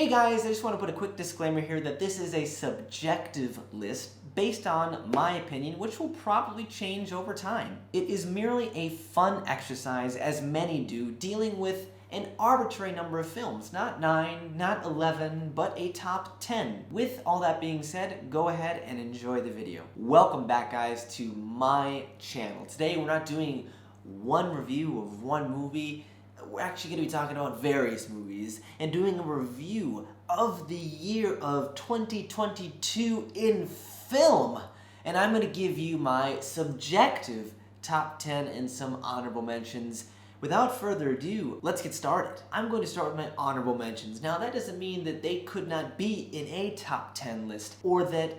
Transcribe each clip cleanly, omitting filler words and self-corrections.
Hey guys, I just want to put a quick disclaimer here that this is a subjective list based on my opinion, which will probably change over time. It is merely a fun exercise, as many do, dealing with an arbitrary number of films. Not 9, not 11, but a top 10. With all that being said, go ahead and enjoy the video. Welcome back, guys, to my channel. Today we're not doing one review of one movie. We're actually going to be talking about various movies and doing a review of the year of 2022 in film. And I'm going to give you my subjective top 10 and some honorable mentions. Without further ado, let's get started. I'm going to start with my honorable mentions. Now, that doesn't mean that they could not be in a top 10 list or that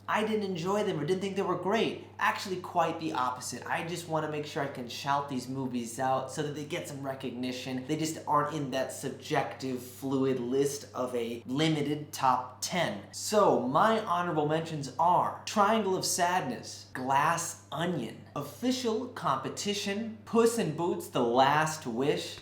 I didn't enjoy them or didn't think they were great. Actually, quite the opposite. I just want to make sure I can shout these movies out so that they get some recognition. They just aren't in that subjective, fluid list of a limited top 10. So, my honorable mentions are Triangle of Sadness, Glass Onion, Official Competition, Puss in Boots: The Last Wish,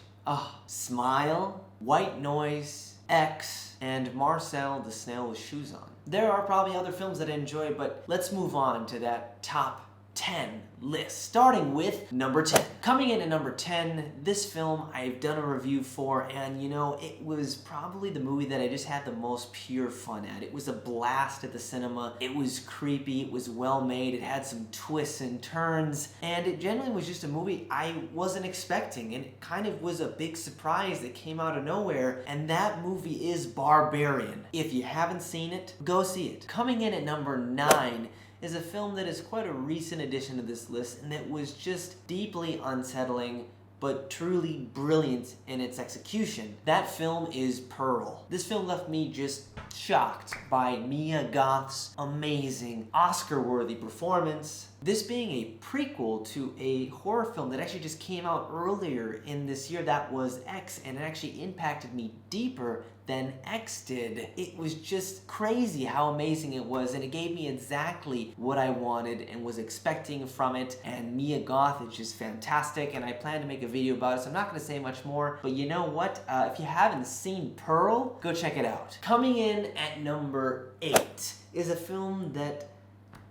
Smile, White Noise, X, and Marcel the Snail with Shoes On. There are probably other films that I enjoy, but let's move on to that top 10 list, starting with number 10. Coming in at number 10, this film I've done a review for, and you know, it was probably the movie that I just had the most pure fun at. It was a blast at the cinema. It was creepy, it was well made, it had some twists and turns, and it generally was just a movie I wasn't expecting, and it kind of was a big surprise that came out of nowhere, and that movie is Barbarian. If you haven't seen it, go see it. Coming in at number 9 is a film that is quite a recent addition to this list and that was just deeply unsettling but truly brilliant in its execution. That film is Pearl. This film left me just shocked by Mia Goth's amazing Oscar-worthy performance. This being a prequel to a horror film that actually just came out earlier in this year, that was X, and it actually impacted me deeper than X did. It was just crazy how amazing it was, and it gave me exactly what I wanted and was expecting from it, and Mia Goth is just fantastic, and I plan to make a video about it, so I'm not going to say much more, but you know what? If you haven't seen Pearl, go check it out. Coming in at number 8 is a film that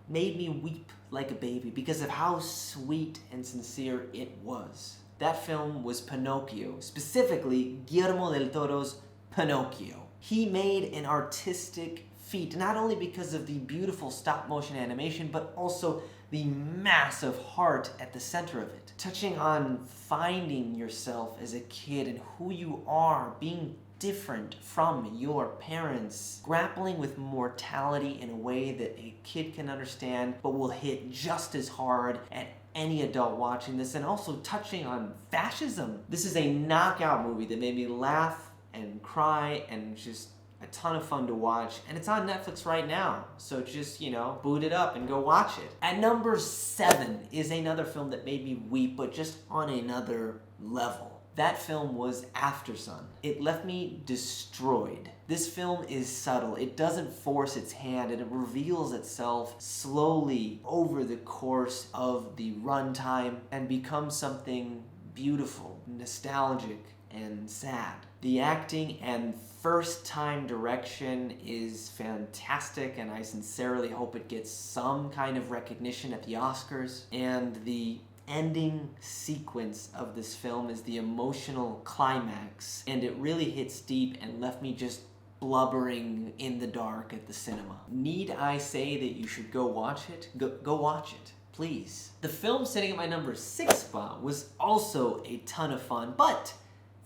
made me weep like a baby because of how sweet and sincere it was. That film was Pinocchio, specifically Guillermo del Toro's Pinocchio. He made an artistic feat, not only because of the beautiful stop-motion animation, but also the massive heart at the center of it. Touching on finding yourself as a kid and who you are, being different from your parents, grappling with mortality in a way that a kid can understand, but will hit just as hard at any adult watching this, and also touching on fascism. This is a knockout movie that made me laugh and cry and just a ton of fun to watch, and it's on Netflix right now, so just, you know, boot it up and go watch it. At number 7 is another film that made me weep, but just on another level. That film was Aftersun. It left me destroyed. This film is subtle. It doesn't force its hand, and it reveals itself slowly over the course of the runtime and becomes something beautiful, nostalgic, and sad. The acting and first-time direction is fantastic, and I sincerely hope it gets some kind of recognition at the Oscars. And the ending sequence of this film is the emotional climax, and it really hits deep and left me just blubbering in the dark at the cinema. Need I say that you should go watch it? Go watch it, please. The film sitting at my number 6 spot was also a ton of fun, but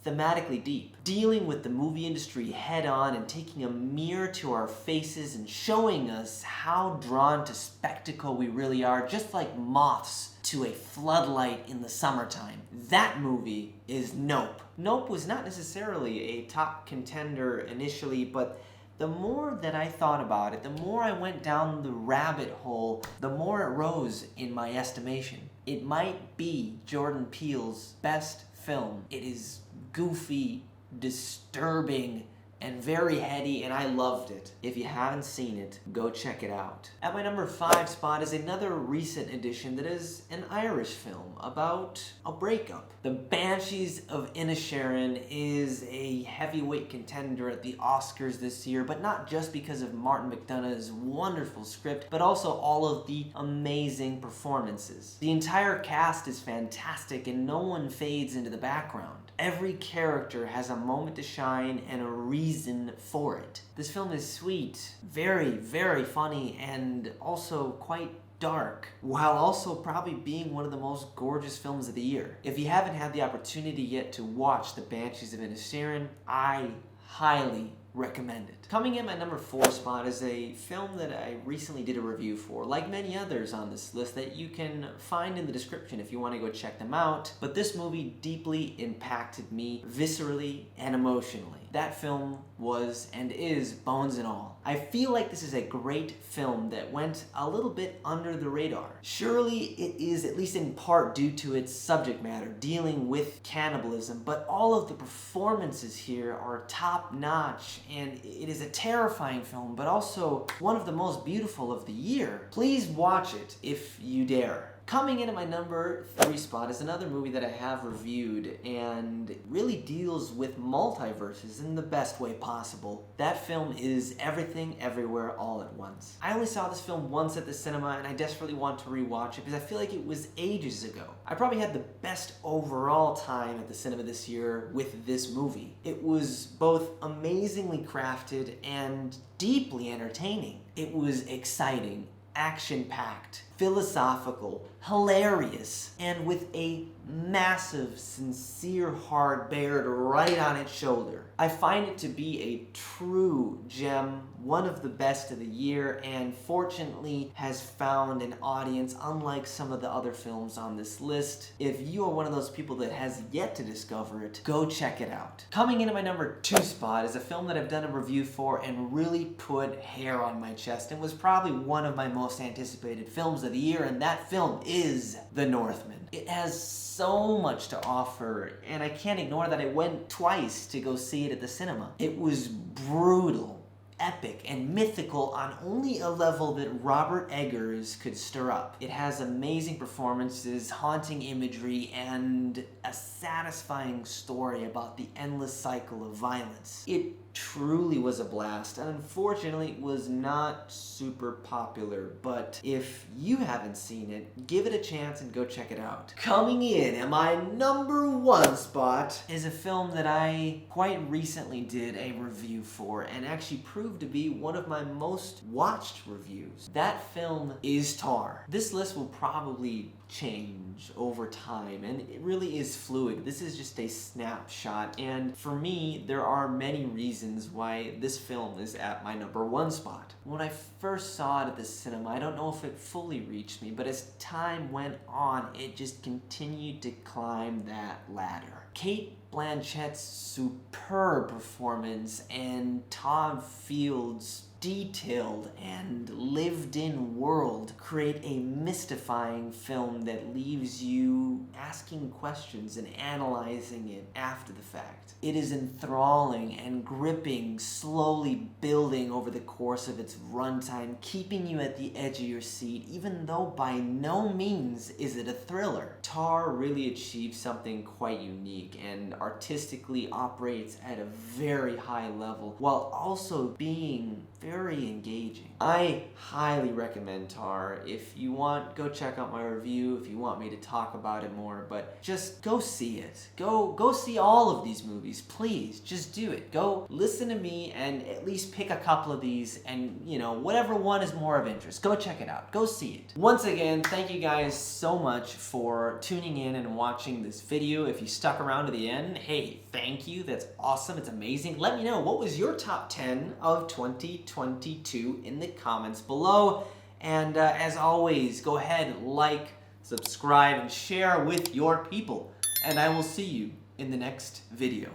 thematically deep, dealing with the movie industry head-on and taking a mirror to our faces and showing us how drawn to spectacle we really are, just like moths to a floodlight in the summertime. That movie is Nope. Nope was not necessarily a top contender initially, but the more that I thought about it, the more I went down the rabbit hole, the more it rose in my estimation. It might be Jordan Peele's best film. It is goofy, disturbing, and very heady, and I loved it. If you haven't seen it, go check it out. At my number 5 spot is another recent addition that is an Irish film about a breakup. The Banshees of Inisherin is a heavyweight contender at the Oscars this year, but not just because of Martin McDonagh's wonderful script, but also all of the amazing performances. The entire cast is fantastic and no one fades into the background. Every character has a moment to shine and a reason for it. This film is sweet, very, very funny, and also quite dark, while also probably being one of the most gorgeous films of the year. If you haven't had the opportunity yet to watch The Banshees of Inisherin, I highly recommend it. Coming in my number 4 spot is a film that I recently did a review for, like many others on this list that you can find in the description if you want to go check them out. But this movie deeply impacted me viscerally and emotionally. That film was and is Bones and All. I feel like this is a great film that went a little bit under the radar. Surely it is, at least in part, due to its subject matter, dealing with cannibalism, but all of the performances here are top-notch, and it is a terrifying film, but also one of the most beautiful of the year. Please watch it if you dare. Coming in at my number 3 spot is another movie that I have reviewed and really deals with multiverses in the best way possible. That film is Everything Everywhere All at Once. I only saw this film once at the cinema and I desperately want to rewatch it because I feel like it was ages ago. I probably had the best overall time at the cinema this year with this movie. It was both amazingly crafted and deeply entertaining. It was exciting, action-packed, philosophical, hilarious, and with a massive, sincere heart bared right on its shoulder. I find it to be a true gem, one of the best of the year, and fortunately has found an audience unlike some of the other films on this list. If you are one of those people that has yet to discover it, go check it out. Coming in at my number 2 spot is a film that I've done a review for and really put hair on my chest and was probably one of my most anticipated films of the year, and that film is The Northman. It has so much to offer, and I can't ignore that I went twice to go see it at the cinema. It was brutal, epic, and mythical on only a level that Robert Eggers could stir up. It has amazing performances, haunting imagery, and a satisfying story about the endless cycle of violence. It truly was a blast, and unfortunately it was not super popular, but if you haven't seen it, give it a chance and go check it out. Coming in at my number 1 spot is a film that I quite recently did a review for and actually proved to be one of my most watched reviews. That film is Tar. This list will probably change over time, and it really is fluid. This is just a snapshot, and for me, there are many reasons why this film is at my number 1 spot. When I first saw it at the cinema, I don't know if it fully reached me, but as time went on, it just continued to climb that ladder. Cate Blanchett's superb performance and Todd Field's detailed and lived-in world create a mystifying film that leaves you asking questions and analyzing it after the fact. It is enthralling and gripping, slowly building over the course of its runtime, keeping you at the edge of your seat, even though by no means is it a thriller. Tar really achieves something quite unique and artistically operates at a very high level while also being very engaging. I highly recommend Tar. If you want, go check out my review if you want me to talk about it more, but just go see it. Go see all of these movies, please. Just do it. Go listen to me and at least pick a couple of these, and whatever one is more of interest, go check it out. Go see it. Once again, thank you guys so much for tuning in and watching this video. If you stuck around to the end, hey, thank you. That's awesome. It's amazing. Let me know, what was your top 10 of 2022 in the comments below. And as always, go ahead, like, subscribe, and share with your people. And I will see you in the next video.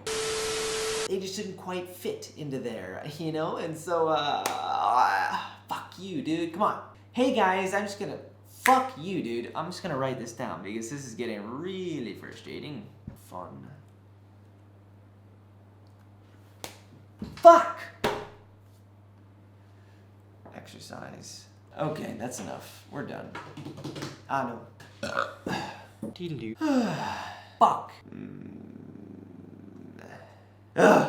They just didn't quite fit into there, And so, fuck you, dude. Come on. Hey guys, fuck you, dude. I'm just gonna write this down because this is getting really frustrating. Fun. Fuck! Exercise. Okay, that's enough. We're done. Ah, no. Fuck. Ugh.